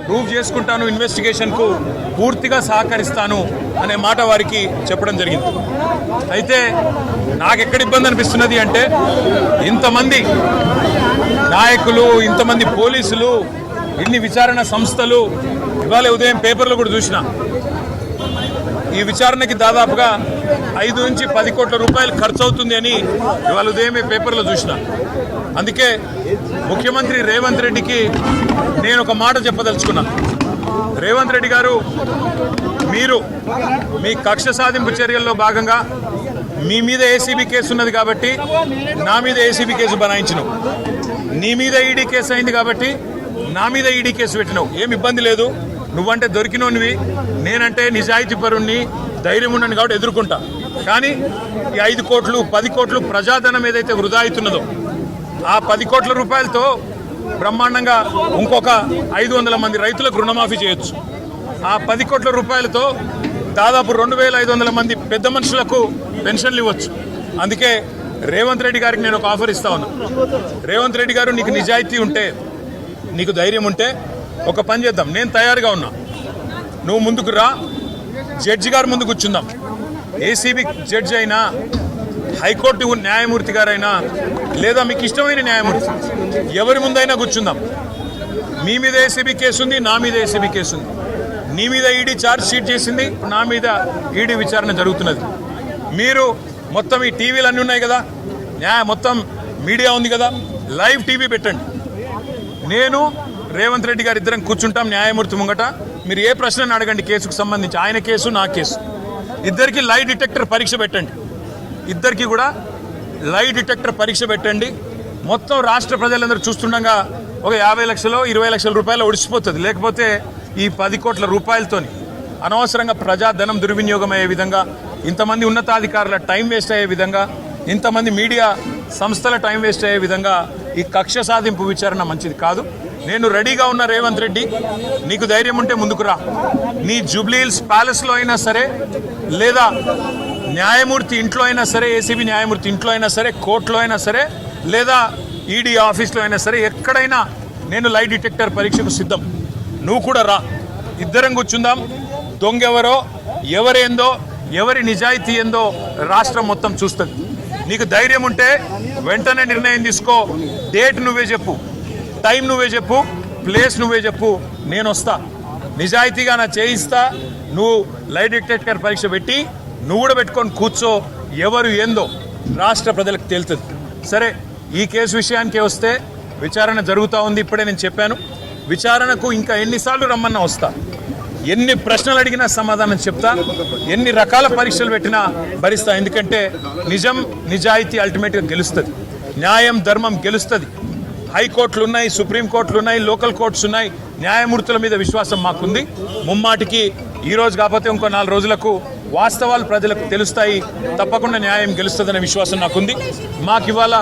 Prove చేసుకుంటాను, ఇన్వెస్టిగేషన్కు పూర్తిగా సహకరిస్తాను అనే మాట వారికి చెప్పడం జరిగింది. అయితే నాకు ఎక్కడ ఇబ్బంది అనిపిస్తున్నది అంటే ఇంతమంది నాయకులు, ఇంతమంది పోలీసులు, ఇన్ని విచారణ సంస్థలు, ఇవాళ ఉదయం పేపర్లు కూడా చూసిన ఈ విచారణకి దాదాపుగా 5 నుంచి 10 కోట్ల రూపాయలు ఖర్చు అవుతుంది అని ఇవాళ ఉదయమే పేపర్లో చూసిన. అందుకే ముఖ్యమంత్రి రేవంత్ రెడ్డికి నేను ఒక మాట చెప్పదలుచుకున్నా. రేవంత్ రెడ్డి గారు, మీరు మీ కక్ష సాధింపు చర్యల్లో భాగంగా మీ మీద ఏసీబీ కేసు ఉన్నది కాబట్టి నా మీద ఏసీబీ కేసు బనాయించినావు, నీ మీద ఈడీ కేసు అయింది కాబట్టి నా మీద ఈడీ కేసు పెట్టినావు. ఏం ఇబ్బంది లేదు, నువ్వంటే దొరికినోనివి, నేనంటే నిజాయితీ పరుణ్ణి, ధైర్యం ఉన్నాను కాబట్టి ఎదుర్కొంటా. కానీ ఈ 5 కోట్లు 10 కోట్లు ప్రజాధనం ఏదైతే వృధా అవుతున్నదో ఆ 10 కోట్ల రూపాయలతో బ్రహ్మాండంగా ఇంకొక 500 మంది రైతులకు రుణమాఫీ చేయొచ్చు. ఆ 10 కోట్ల రూపాయలతో దాదాపు 2500 మంది పెద్ద మనుషులకు పెన్షన్లు ఇవ్వచ్చు. అందుకే రేవంత్ రెడ్డి గారికి నేను ఒక ఆఫర్ ఇస్తా ఉన్నా. రేవంత్ రెడ్డి గారు, నీకు నిజాయితీ ఉంటే, నీకు ధైర్యం ఉంటే ఒక పని చేద్దాం. నేను తయారుగా ఉన్నా, నువ్వు ముందుకు రా, జడ్జి గారు ముందు కూర్చుందాం. ఏసీబీ జడ్జి అయినా, హైకోర్టు న్యాయమూర్తి గారైనా, లేదా మీకు ఇష్టమైన న్యాయమూర్తి ఎవరి ముందైనా కూర్చుందాం. మీ మీద ఏసీబీ కేసు ఉంది, నా మీద ఏసీబీ కేసు ఉంది. నీ మీద ఈడీ ఛార్జ్ షీట్ చేసింది, నా మీద ఈడీ విచారణ జరుగుతున్నది. మీరు మొత్తం ఈ టీవీలు అన్నీ ఉన్నాయి కదా, మొత్తం మీడియా ఉంది కదా, లైవ్ టీవీ పెట్టండి. నేను రేవంత్ రెడ్డి గారు ఇద్దరం కూర్చుంటాం న్యాయమూర్తి ముంగట. మీరు ఏ ప్రశ్నను అడగండి కేసుకు సంబంధించి, ఆయన కేసు నా కేసు. ఇద్దరికి లై డిటెక్టర్ పరీక్ష పెట్టండి, ఇద్దరికి కూడా లై డిటెక్టర్ పరీక్ష పెట్టండి. మొత్తం రాష్ట్ర ప్రజలందరూ చూస్తుండగా ఒక 50 లక్షలు 20 లక్షల రూపాయలు ఒడిచిపోతుంది. లేకపోతే ఈ 10 కోట్ల రూపాయలతోని అనవసరంగా ప్రజాధనం దుర్వినియోగం అయ్యే విధంగా, ఇంతమంది ఉన్నతాధికారుల టైం వేస్ట్ అయ్యే విధంగా, ఇంతమంది మీడియా సంస్థల టైం వేస్ట్ అయ్యే విధంగా ఈ కక్ష సాధింపు విచారణ మంచిది కాదు. నేను రెడీగా ఉన్న రేవంత్ రెడ్డి, నీకు ధైర్యం ఉంటే ముందుకు రా. నీ జూబ్లీహిల్స్ ప్యాలెస్లో అయినా సరే, లేదా న్యాయమూర్తి ఇంట్లో అయినా సరే, ఏసీబీ న్యాయమూర్తి ఇంట్లో అయినా సరే, కోర్టులో అయినా సరే, లేదా ఈడీ ఆఫీస్లో అయినా సరే, ఎక్కడైనా నేను లై డిటెక్టర్ పరీక్షకు సిద్ధం. నువ్వు కూడా రా, ఇద్దరం కూర్చుందాం. దొంగెవరో, ఎవరేందో, ఎవరి నిజాయితీ ఏందో రాష్ట్రం మొత్తం చూస్తుంది. నీకు ధైర్యం ఉంటే వెంటనే నిర్ణయం తీసుకో. డేట్ నువ్వే చెప్పు, టైం నువ్వే చెప్పు, ప్లేస్ నువ్వే చెప్పు, నేను వస్తా. నిజాయితీగా నా చేయిస్తా. నువ్వు లై డిటెక్టర్ పరీక్ష పెట్టి నువ్వు కూడా పెట్టుకొని కూర్చో. ఎవరు ఏందో రాష్ట్ర ప్రజలకు తేలుతుంది. సరే, ఈ కేసు విషయానికే వస్తే విచారణ జరుగుతూ ఉంది. ఇప్పుడే నేను చెప్పాను, విచారణకు ఇంకా ఎన్నిసార్లు రమ్మన్నా వస్తా, ఎన్ని ప్రశ్నలు అడిగినా సమాధానం చెప్తా, ఎన్ని రకాల పరీక్షలు పెట్టినా భరిస్తా. ఎందుకంటే నిజం, నిజాయితీ అల్టిమేట్గా గెలుస్తుంది, న్యాయం ధర్మం గెలుస్తుంది. హైకోర్టులు ఉన్నాయి, సుప్రీంకోర్టులు ఉన్నాయి, లోకల్ కోర్ట్స్ ఉన్నాయి. న్యాయమూర్తుల మీద విశ్వాసం మాకుంది. ముమ్మాటికి ఈరోజు కాకపోతే ఇంకో 4 రోజులకు వాస్తవాలు ప్రజలకు తెలుస్తాయి. తప్పకుండా న్యాయం గెలుస్తుందనే విశ్వాసం నాకుంది. మాకు ఇవాళ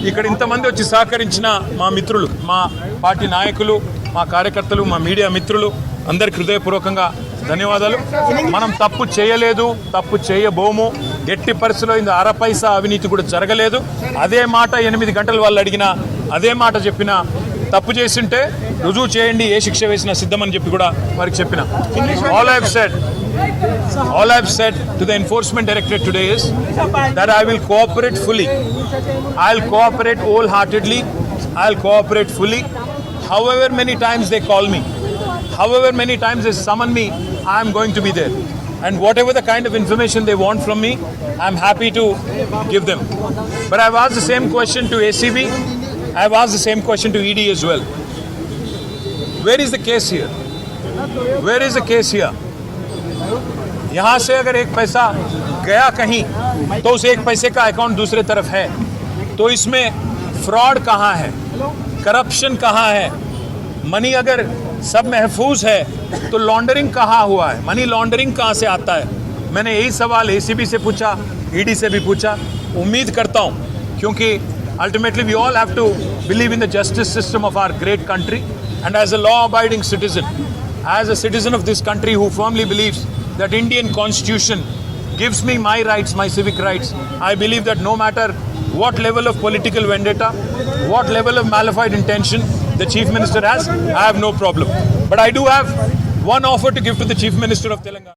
ఇక్కడ ఇంతమంది వచ్చి సహకరించిన మా మిత్రులు, మా పార్టీ నాయకులు, మా కార్యకర్తలు, మా మీడియా మిత్రులు అందరికి హృదయపూర్వకంగా ధన్యవాదాలు. మనం తప్పు చేయలేదు, తప్పు చేయబోము. ఎట్టి పరిస్థితుల్లో ఇంత అరపైసా అవినీతి కూడా జరగలేదు. అదే మాట 8 గంటలు వాళ్ళు అడిగినా, అదే మాట చెప్పినా, తప్పు చేసింటే రుజువు చేయండి, ఏ శిక్ష వేసినా సిద్ధమని చెప్పి కూడా వారికి చెప్పిన. All I've said to the Enforcement Directorate today is that I will cooperate fully. I'll cooperate wholeheartedly. I'll cooperate fully. However many times they call me, however many times they summon me, I am going to be there. And whatever the kind of information they want from me, I am happy to give them. But I've asked the same question to ACB. I've asked the same question to ED as well. Where is the case here? Where is the case here? यहाँ से अगर 1 पैसा गया कहीं तो उस 1 पैसे का अकाउंट दूसरे तरफ है, तो इसमें फ्रॉड कहाँ है, करप्शन कहाँ है? मनी अगर सब महफूज है तो लॉन्ड्रिंग कहाँ हुआ है, मनी लॉन्ड्रिंग कहाँ से आता है? मैंने यही सवाल ACB से पूछा, ED से भी पूछा. उम्मीद करता हूँ, क्योंकि ultimately we all have to believe in the justice system of our great country, and as a law abiding citizen, as a citizen of this country who firmly believes that Indian constitution gives me my rights, my civic rights, I believe that no matter what level of political vendetta, what level of malified intention, the Chief Minister has, I have no problem. But I do have one offer to give to the Chief Minister of Telangana.